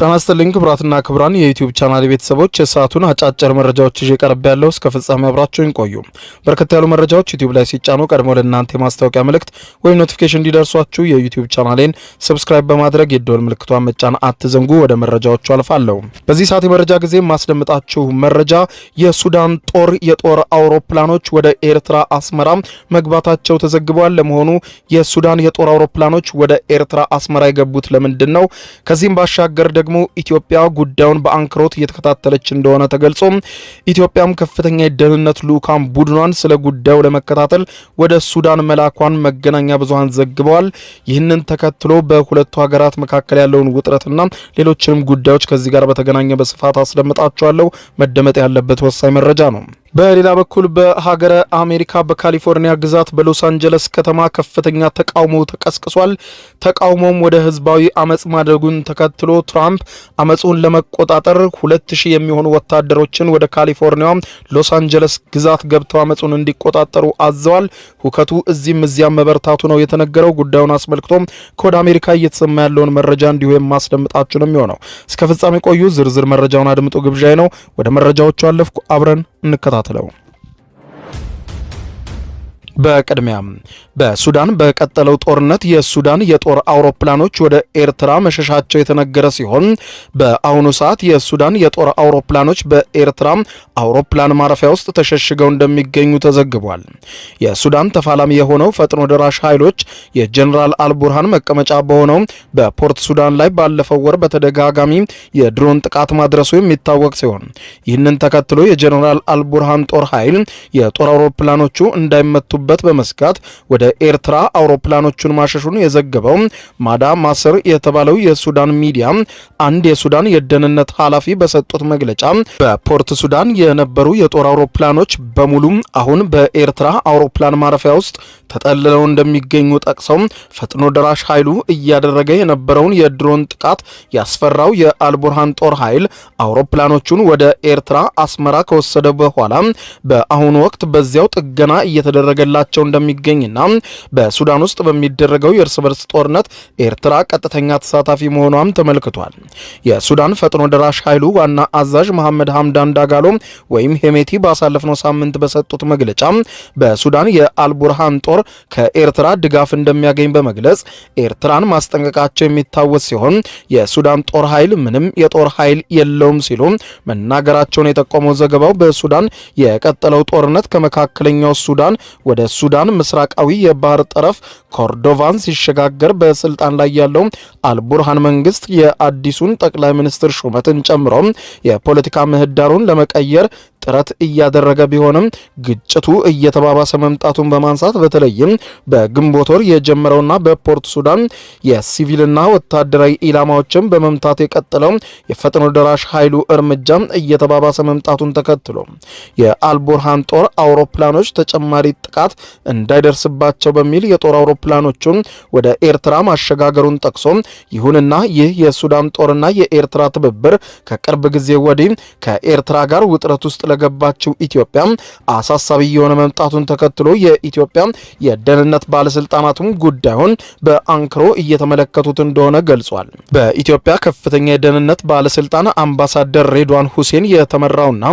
ጤና ይስጥልኝ ክቡራትና ክቡራን የዩቲዩብ ቻናል ቤተሰቦች የሰዓቱን አጫጭር መረጃዎች ይዤ ቀርብ ያለው እስከ ፍጻሜ አብራችሁን ቆዩ። በርከት ያሉ መረጃዎች ዩቲዩብ ላይ ሲጫኑ ቀድሞ ለእናንተ የማስታወቂያ መልእክት ወይም ኖቲፊኬሽን እንዲደርሷችሁ የዩቲዩብ ቻናሌን ሰብስክራይብ በማድረግ የደወል ምልክቷን መጫን አትዘንጉ። ወደ መረጃዎቹ አልፋለሁ። በዚህ ሰዓት የመረጃ ጊዜ ማስደምጣችሁ መረጃ የሱዳን የጦር አውሮፕላኖች ወደ ኤርትራ አስመራ መግባታቸው ተዘግቧል። ለመሆኑ የሱዳን የጦር አውሮፕላኖች ወደ ኤርትራ አስመራ የገቡት ለምንድን ነው? ከዚህም ባሻገር ደግሞ ኢትዮጵያ ጉዳዩን በአንክሮት እየተከታተለች እንደሆነ ተገልጾ ኢትዮጵያም ከፍተኛ የደህንነት ልኡካን ቡድኗን ስለ ጉዳዩ ለመከታተል ወደ ሱዳን መላኳን መገናኛ ብዙሃን ዘግበዋል። ይህንን ተከትሎ በሁለቱ ሀገራት መካከል ያለውን ውጥረትና ሌሎችንም ጉዳዮች ከዚህ ጋር በተገናኘ በስፋት አስደምጣቸዋለሁ። መደመጥ ያለበት ወሳኝ መረጃ ነው። በሌላ በኩል በሀገረ አሜሪካ በካሊፎርኒያ ግዛት በሎስ አንጀለስ ከተማ ከፍተኛ ተቃውሞ ተቀስቅሷል። ተቃውሞም ወደ ህዝባዊ አመጽ ማድረጉን ተከትሎ ትራምፕ አመጹን ለመቆጣጠር 2000 የሚሆኑ ወታደሮችን ወደ ካሊፎርኒያ ሎስ አንጀለስ ግዛት ገብተው አመጹን እንዲቆጣጠሩ አዘዋል። ሁከቱ እዚህም እዚያም መበርታቱ ነው የተነገረው። ጉዳዩን አስመልክቶ ከወደ አሜሪካ እየተሰማ ያለውን መረጃ እንዲሁ የማስደምጣችሁ ነው የሚሆነው። እስከ ፍጻሜ ቆዩ። ዝርዝር መረጃውን አድምጡ ግብዣይ ነው። ወደ መረጃዎቹ አለፍኩ። አብረን እንከታተለው። በቅድሚያ በሱዳን በቀጠለው ጦርነት የሱዳን የጦር አውሮፕላኖች ወደ ኤርትራ መሸሻቸው የተነገረ ሲሆን በአሁኑ ሰዓት የሱዳን የጦር አውሮፕላኖች በኤርትራ አውሮፕላን ማረፊያ ውስጥ ተሸሽገው እንደሚገኙ ተዘግቧል። የሱዳን ተፋላሚ የሆነው ፈጥኖ ደራሽ ኃይሎች የጀነራል አልቡርሃን መቀመጫ በሆነው በፖርት ሱዳን ላይ ባለፈው ወር በተደጋጋሚ የድሮን ጥቃት ማድረሱ የሚታወቅ ሲሆን ይህንን ተከትሎ የጀነራል አልቡርሃን ጦር ኃይል የጦር አውሮፕላኖቹ እንዳይመቱ በመስጋት ወደ ኤርትራ አውሮፕላኖቹን ማሸሹን የዘገበው ማዳ ማስር የተባለው የሱዳን ሚዲያ አንድ የሱዳን የደህንነት ኃላፊ በሰጡት መግለጫ በፖርት ሱዳን የነበሩ የጦር አውሮፕላኖች በሙሉ አሁን በኤርትራ አውሮፕላን ማረፊያ ውስጥ ተጠልለው እንደሚገኙ ጠቅሰው ፈጥኖ ደራሽ ኃይሉ እያደረገ የነበረውን የድሮን ጥቃት ያስፈራው የአልቡርሃን ጦር ኃይል አውሮፕላኖቹን ወደ ኤርትራ አስመራ ከወሰደ በኋላ በአሁኑ ወቅት በዚያው ጥገና እየተደረገ ላቸው እንደሚገኝና በሱዳን ውስጥ በሚደረገው የእርስ በርስ ጦርነት ኤርትራ ቀጥተኛ ተሳታፊ መሆኗም ተመልክቷል። የሱዳን ፈጥኖ ደራሽ ኃይሉ ዋና አዛዥ መሐመድ ሐምዳን ዳጋሎ ወይም ሄሜቲ ባሳለፍነው ሳምንት በሰጡት መግለጫ በሱዳን የአልቡርሃን ጦር ከኤርትራ ድጋፍ እንደሚያገኝ በመግለጽ ኤርትራን ማስጠንቀቃቸው የሚታወስ ሲሆን የሱዳን ጦር ኃይል ምንም የጦር ኃይል የለውም ሲሉ መናገራቸውን የጠቆመው ዘገባው በሱዳን የቀጠለው ጦርነት ከመካከለኛው ሱዳን ወደ ሱዳን ምስራቃዊ የባህር ጠረፍ ኮርዶቫን ሲሸጋገር በስልጣን ላይ ያለው አልቡርሃን መንግስት የአዲሱን ጠቅላይ ሚኒስትር ሹመትን ጨምሮ የፖለቲካ ምህዳሩን ለመቀየር ጥረት እያደረገ ቢሆንም ግጭቱ እየተባባሰ መምጣቱን በማንሳት በተለይም በግንቦት ወር የጀመረውና በፖርት ሱዳን የሲቪልና ወታደራዊ ኢላማዎችን በመምታት የቀጠለው የፈጥኖ ደራሽ ኃይሉ እርምጃ እየተባባሰ መምጣቱን ተከትሎ የአልቡርሃን ጦር አውሮፕላኖች ተጨማሪ ጥቃት እንዳይደርስባቸው በሚል የጦር አውሮፕላኖቹን ወደ ኤርትራ ማሸጋገሩን ጠቅሶ ይሁንና ይህ የሱዳን ጦርና የኤርትራ ትብብር ከቅርብ ጊዜ ወዲህ ከኤርትራ ጋር ውጥረት ውስጥ ለገባችው ኢትዮጵያ አሳሳቢ የሆነ መምጣቱን ተከትሎ የኢትዮጵያ የደህንነት ባለስልጣናቱም ጉዳዩን በአንክሮ እየተመለከቱት እንደሆነ ገልጿል። በኢትዮጵያ ከፍተኛ የደህንነት ባለስልጣን አምባሳደር ሬድዋን ሁሴን የተመራውና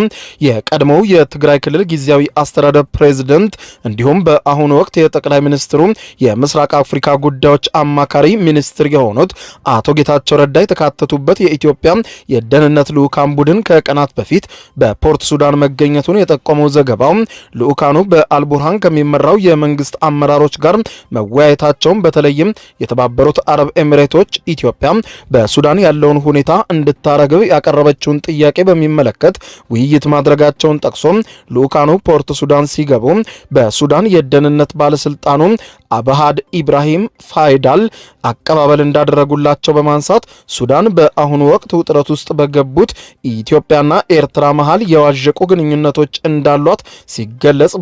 የቀድሞው የትግራይ ክልል ጊዜያዊ አስተዳደር ፕሬዝዳንት እንዲሁም በአሁኑ ወቅት የጠቅላይ ሚኒስትሩ የምስራቅ አፍሪካ ጉዳዮች አማካሪ ሚኒስትር የሆኑት አቶ ጌታቸው ረዳ የተካተቱበት የኢትዮጵያ የደህንነት ልኡካን ቡድን ከቀናት በፊት በፖርት ሱዳን መገኘቱን የጠቆመው ዘገባው ልኡካኑ በአልቡርሃን ከሚመራው የመንግስት አመራሮች ጋር መወያየታቸውን በተለይም የተባበሩት አረብ ኤሚሬቶች ኢትዮጵያ በሱዳን ያለውን ሁኔታ እንድታረግብ ያቀረበችውን ጥያቄ በሚመለከት ውይይት ማድረጋቸውን ጠቅሶ ልኡካኑ ፖርት ሱዳን ሲገቡ በሱዳን የደህንነት ባለስልጣኑ አብሃድ ኢብራሂም ፋይዳል አቀባበል እንዳደረጉላቸው በማንሳት ሱዳን በአሁኑ ወቅት ውጥረት ውስጥ በገቡት ኢትዮጵያና ኤርትራ መሃል የዋዠቁ ግንኙነቶች እንዳሏት ሲገለጽ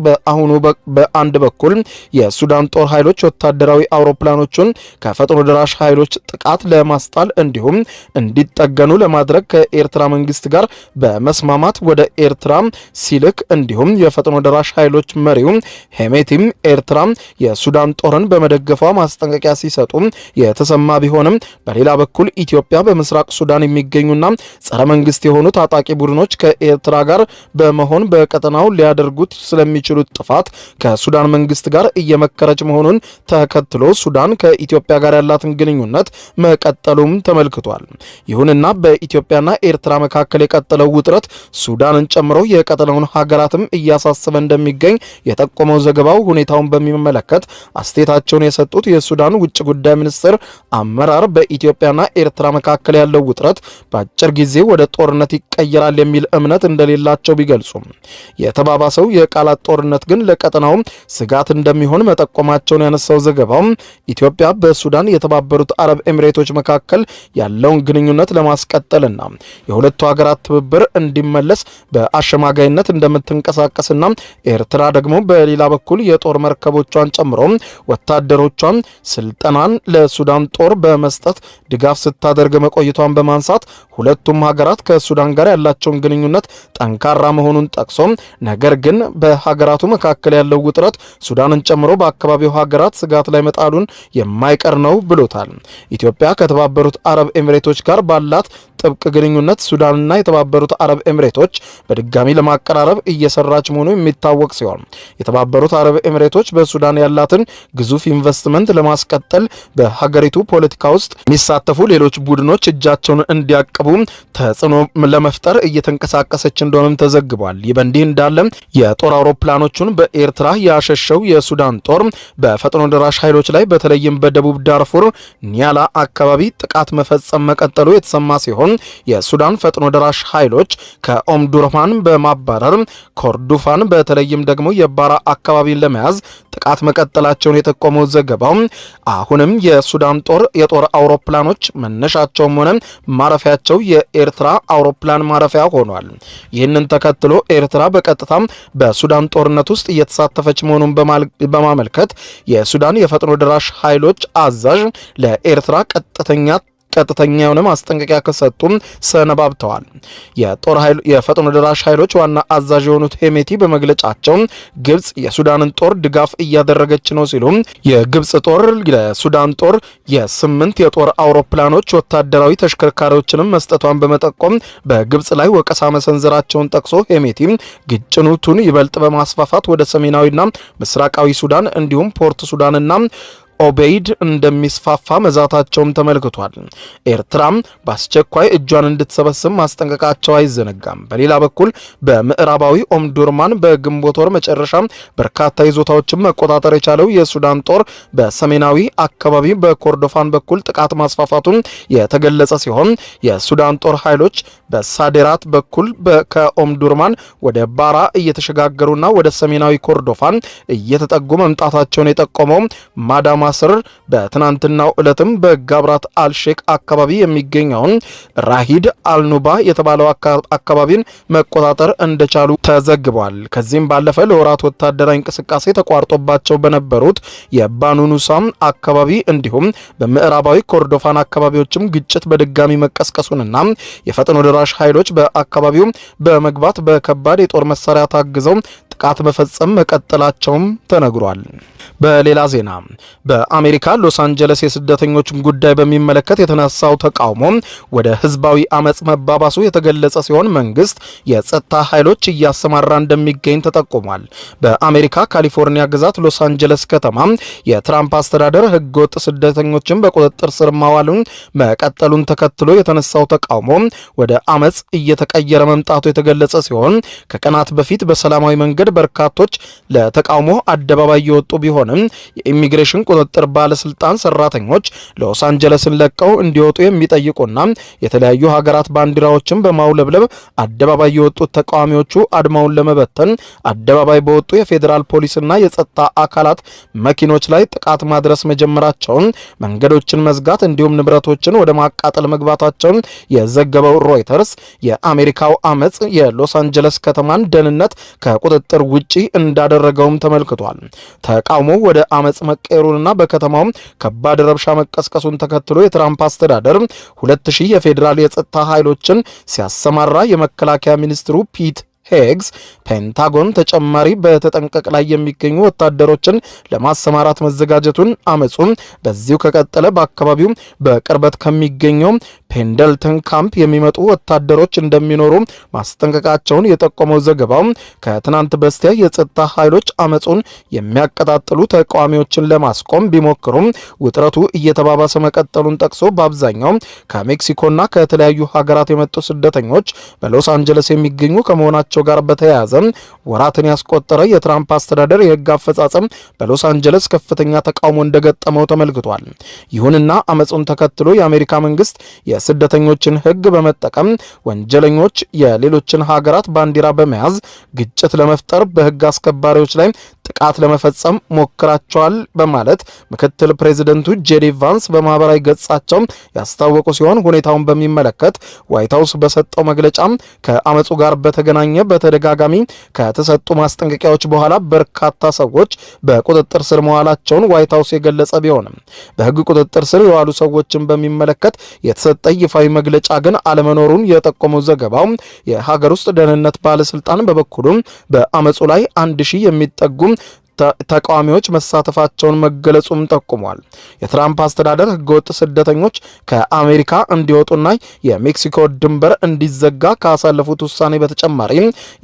በአንድ በኩል የሱዳን ጦር ኃይሎች ወታደራዊ አውሮፕላኖቹን ከፈጥኖ ደራሽ ኃይሎች ጥቃት ለማስጣል እንዲሁም እንዲጠገኑ ለማድረግ ከኤርትራ መንግስት ጋር በመስማማት ወደ ኤርትራ ሲልክ እንዲሁም የፈጥኖ ደራሽ ኃይሎች መሪው ሄሜቲም ኤርትራ የሱዳን ጦርን በመደገፏ ማስጠንቀቂያ ሲሰጡ የተሰማ ቢሆንም በሌላ በኩል ኢትዮጵያ በምስራቅ ሱዳን የሚገኙና ጸረ መንግስት የሆኑ ታጣቂ ቡድኖች ከኤርትራ ጋር በመሆን በቀጠናው ሊያደርጉት ስለሚችሉት ጥፋት ከሱዳን መንግስት ጋር እየመከረች መሆኑን ተከትሎ ሱዳን ከኢትዮጵያ ጋር ያላትን ግንኙነት መቀጠሉም ተመልክቷል። ይሁንና በኢትዮጵያና ኤርትራ መካከል የቀጠለው ውጥረት ሱዳንን ጨምሮ የቀጠናውን ሀገራትም እያሳሰበ እንደሚገኝ የጠቆመው ዘገባው ሁኔታውን በሚመለከት አስተያየታቸውን የሰጡት የሱዳን ውጭ ጉዳይ ሚኒስትር አመራር በኢትዮጵያና ኤርትራ መካከል ያለው ውጥረት በአጭር ጊዜ ወደ ጦርነት ይቀየራል የሚል እምነት እንደሌላቸው ቢገልጹም የተባባሰው የቃላት ጦርነት ግን ለቀጠናው ስጋት እንደሚሆን መጠቆማቸውን ያነሳው ዘገባው ኢትዮጵያ በሱዳን የተባበሩት አረብ ኤሚሬቶች መካከል ያለውን ግንኙነት ለማስቀጠልና የሁለቱ ሀገራት ትብብር እንዲመለስ በአሸማጋይነት እንደምትንቀሳቀስና ኤርትራ ደግሞ በሌላ በኩል የጦር መርከቦቿን ጨምሮ ወታደሮቿን ስልጠናን ለሱዳን ጦር በመስጠት ድጋፍ ስታደርግ መቆየቷን በማንሳት ሁለቱም ሀገራት ከሱዳን ጋር ያላቸውን ግንኙነት ጠንካራ መሆኑን ጠቅሶ ነገር ግን በሀገራቱ መካከል ያለው ውጥረት ሱዳንን ጨምሮ በአካባቢው ሀገራት ስጋት ላይ መጣሉን የማይቀር ነው ብሎታል። ኢትዮጵያ ከተባበሩት አረብ ኤሚሬቶች ጋር ባላት ጥብቅ ግንኙነት ሱዳንና የተባበሩት አረብ ኤሚሬቶች በድጋሚ ለማቀራረብ እየሰራች መሆኑ የሚታወቅ ሲሆን የተባበሩት አረብ ኤሚሬቶች በሱዳን ያላትን ግዙፍ ኢንቨስትመንት ለማስቀጠል በሀገሪቱ ፖለቲካ ውስጥ የሚሳተፉ ሌሎች ቡድኖች እጃቸውን እንዲያቅቡ ተጽዕኖ ለመፍጠር እየተንቀሳቀሰች እንደሆነም ተዘግቧል። ይህ በእንዲህ እንዳለ የጦር አውሮፕላኖቹን በኤርትራ ያሸሸው የሱዳን ጦር በፈጥኖ ደራሽ ኃይሎች ላይ በተለይም በደቡብ ዳርፉር ኒያላ አካባቢ ጥቃት መፈጸም መቀጠሉ የተሰማ ሲሆን የሱዳን ፈጥኖ ደራሽ ኃይሎች ከኦምዱርማን በማባረር ኮርዱፋን በተለይም ደግሞ የባራ አካባቢን ለመያዝ ጥቃት መቀጠላቸውን የጠቆመው ዘገባው አሁንም የሱዳን ጦር የጦር አውሮፕላኖች መነሻቸውም ሆነ ማረፊያቸው የኤርትራ አውሮፕላን ማረፊያ ሆኗል። ይህንን ተከትሎ ኤርትራ በቀጥታ በሱዳን ጦርነት ውስጥ እየተሳተፈች መሆኑን በማመልከት የሱዳን የፈጥኖ ደራሽ ኃይሎች አዛዥ ለኤርትራ ቀጥተኛ የሆነ ማስጠንቀቂያ ከሰጡም ሰነባብተዋል። የጦር ኃይል የፈጥኖ ደራሽ ኃይሎች ዋና አዛዥ የሆኑት ሄሜቲ በመግለጫቸው ግብጽ የሱዳንን ጦር ድጋፍ እያደረገች ነው ሲሉ የግብጽ ጦር ለሱዳን ጦር የ8 የጦር አውሮፕላኖች ወታደራዊ ተሽከርካሪዎችንም መስጠቷን በመጠቆም በግብጽ ላይ ወቀሳ መሰንዘራቸውን ጠቅሶ ሄሜቲ ግጭቱን ይበልጥ በማስፋፋት ወደ ሰሜናዊና ምስራቃዊ ሱዳን እንዲሁም ፖርት ሱዳንና ኦቤይድ እንደሚስፋፋ መዛታቸውም ተመልክቷል። ኤርትራም በአስቸኳይ እጇን እንድትሰበስብ ማስጠንቀቃቸው አይዘነጋም። በሌላ በኩል በምዕራባዊ ኦምዱርማን በግንቦት ወር መጨረሻ በርካታ ይዞታዎችን መቆጣጠር የቻለው የሱዳን ጦር በሰሜናዊ አካባቢ በኮርዶፋን በኩል ጥቃት ማስፋፋቱን የተገለጸ ሲሆን የሱዳን ጦር ኃይሎች በሳዴራት በኩል ከኦምዱርማን ወደ ባራ እየተሸጋገሩና ወደ ሰሜናዊ ኮርዶፋን እየተጠጉ መምጣታቸውን የጠቆመው ማዳማ ስር በትናንትናው ዕለትም በጋብራት አልሼክ አካባቢ የሚገኘውን ራሂድ አልኑባ የተባለው አካባቢን መቆጣጠር እንደቻሉ ተዘግቧል። ከዚህም ባለፈ ለወራት ወታደራዊ እንቅስቃሴ ተቋርጦባቸው በነበሩት የባኑኑሳም አካባቢ እንዲሁም በምዕራባዊ ኮርዶፋን አካባቢዎችም ግጭት በድጋሚ መቀስቀሱንና የፈጥኖ ደራሽ ኃይሎች በአካባቢው በመግባት በከባድ የጦር መሳሪያ ታግዘው ጥቃት መፈጸም መቀጠላቸውም ተነግሯል። በሌላ ዜና በአሜሪካ ሎስ አንጀለስ የስደተኞችን ጉዳይ በሚመለከት የተነሳው ተቃውሞ ወደ ህዝባዊ አመጽ መባባሱ የተገለጸ ሲሆን መንግስት የጸጥታ ኃይሎች እያሰማራ እንደሚገኝ ተጠቁሟል። በአሜሪካ ካሊፎርኒያ ግዛት ሎስ አንጀለስ ከተማ የትራምፕ አስተዳደር ህገወጥ ስደተኞችን በቁጥጥር ስር ማዋሉን መቀጠሉን ተከትሎ የተነሳው ተቃውሞ ወደ አመጽ እየተቀየረ መምጣቱ የተገለጸ ሲሆን ከቀናት በፊት በሰላማዊ መንገድ በርካቶች ለተቃውሞ አደባባይ የወጡ ቢሆንም የኢሚግሬሽን ቁጥጥር ባለስልጣን ሰራተኞች ሎስ አንጀለስን ለቀው እንዲወጡ የሚጠይቁና የተለያዩ ሀገራት ባንዲራዎችን በማውለብለብ አደባባይ የወጡት ተቃዋሚዎቹ አድማውን ለመበተን አደባባይ በወጡ የፌዴራል ፖሊስና የጸጥታ አካላት መኪኖች ላይ ጥቃት ማድረስ መጀመራቸውን፣ መንገዶችን መዝጋት እንዲሁም ንብረቶችን ወደ ማቃጠል መግባታቸውን የዘገበው ሮይተርስ የአሜሪካው አመጽ የሎስ አንጀለስ ከተማን ደህንነት ከቁጥጥር ውጪ እንዳደረገውም ተመልክቷል። ተቃውሞ ወደ አመጽ መቀየሩንና በከተማው ከባድ ረብሻ መቀስቀሱን ተከትሎ የትራምፕ አስተዳደር 2000 የፌዴራል የጸጥታ ኃይሎችን ሲያሰማራ የመከላከያ ሚኒስትሩ ፒት ሄግስ ፔንታጎን ተጨማሪ በተጠንቀቅ ላይ የሚገኙ ወታደሮችን ለማሰማራት መዘጋጀቱን፣ አመጹን በዚሁ ከቀጠለ በአካባቢው በቅርበት ከሚገኘው ፔንደልተን ካምፕ የሚመጡ ወታደሮች እንደሚኖሩ ማስጠንቀቃቸውን የጠቆመው ዘገባው ከትናንት በስቲያ የጸጥታ ኃይሎች አመጹን የሚያቀጣጥሉ ተቃዋሚዎችን ለማስቆም ቢሞክሩም ውጥረቱ እየተባባሰ መቀጠሉን ጠቅሶ በአብዛኛው ከሜክሲኮና ከተለያዩ ሀገራት የመጡ ስደተኞች በሎስ አንጀለስ የሚገኙ ከመሆናቸው ጋር በተያያዘ ወራትን ያስቆጠረ የትራምፕ አስተዳደር የህግ አፈጻጸም በሎስ አንጀለስ ከፍተኛ ተቃውሞ እንደገጠመው ተመልክቷል። ይሁንና አመጹን ተከትሎ የአሜሪካ መንግስት የስደተኞችን ህግ በመጠቀም ወንጀለኞች የሌሎችን ሀገራት ባንዲራ በመያዝ ግጭት ለመፍጠር በህግ አስከባሪዎች ላይ ጥቃት ለመፈጸም ሞክራቸዋል በማለት ምክትል ፕሬዚደንቱ ጄዲ ቫንስ በማህበራዊ ገጻቸው ያስታወቁ ሲሆን ሁኔታውን በሚመለከት ዋይት ሀውስ በሰጠው መግለጫ ከአመጹ ጋር በተገናኘ በተደጋጋሚ ከተሰጡ ማስጠንቀቂያዎች በኋላ በርካታ ሰዎች በቁጥጥር ስር መዋላቸውን ዋይት ሀውስ የገለጸ ቢሆንም በህግ ቁጥጥር ስር የዋሉ ሰዎችን በሚመለከት የተሰጠ ይፋዊ መግለጫ ግን አለመኖሩን የጠቆመው ዘገባው የሀገር ውስጥ ደህንነት ባለስልጣን በበኩሉ በአመጹ ላይ 1000 የሚጠጉ ተቃዋሚዎች መሳተፋቸውን መገለጹም ጠቁሟል። የትራምፕ አስተዳደር ህገወጥ ስደተኞች ከአሜሪካ እንዲወጡና የሜክሲኮ ድንበር እንዲዘጋ ካሳለፉት ውሳኔ በተጨማሪ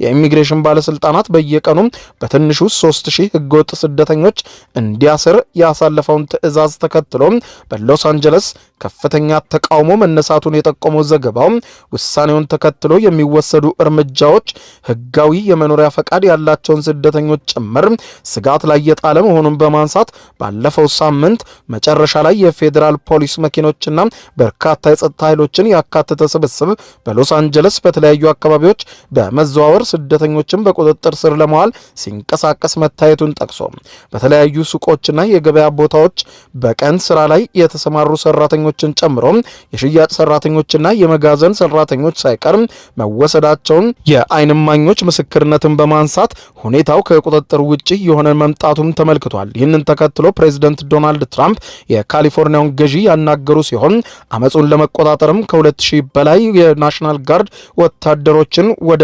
የኢሚግሬሽን ባለስልጣናት በየቀኑ በትንሹ 3000 ህገወጥ ስደተኞች እንዲያስር ያሳለፈውን ትዕዛዝ ተከትሎ በሎስ አንጀለስ ከፍተኛ ተቃውሞ መነሳቱን የጠቆመው ዘገባው ውሳኔውን ተከትሎ የሚወሰዱ እርምጃዎች ህጋዊ የመኖሪያ ፈቃድ ያላቸውን ስደተኞች ጭምር ስጋት ላይ የጣለ መሆኑን በማንሳት ባለፈው ሳምንት መጨረሻ ላይ የፌዴራል ፖሊስ መኪኖችና በርካታ የጸጥታ ኃይሎችን ያካተተ ስብስብ በሎስ አንጀለስ በተለያዩ አካባቢዎች በመዘዋወር ስደተኞችን በቁጥጥር ስር ለማዋል ሲንቀሳቀስ መታየቱን ጠቅሶ በተለያዩ ሱቆችና የገበያ ቦታዎች በቀን ስራ ላይ የተሰማሩ ሰራተኞችን ጨምሮ የሽያጭ ሰራተኞችና የመጋዘን ሰራተኞች ሳይቀር መወሰዳቸውን የዓይን እማኞች ምስክርነትን በማንሳት ሁኔታው ከቁጥጥር ውጪ የሆነ መምጣቱም ተመልክቷል። ይህንን ተከትሎ ፕሬዚደንት ዶናልድ ትራምፕ የካሊፎርኒያውን ገዢ ያናገሩ ሲሆን አመጹን ለመቆጣጠርም ከ2000 በላይ የናሽናል ጋርድ ወታደሮችን ወደ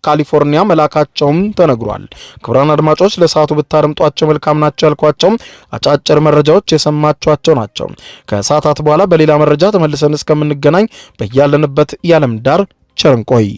ካሊፎርኒያ መላካቸውም ተነግሯል። ክቡራን አድማጮች ለሰዓቱ ብታደምጧቸው መልካም ናቸው ያልኳቸው አጫጭር መረጃዎች የሰማችኋቸው ናቸው። ከሰዓታት በኋላ በሌላ መረጃ ተመልሰን እስከምንገናኝ በያለንበት የዓለም ዳር ቸር እንቆይ።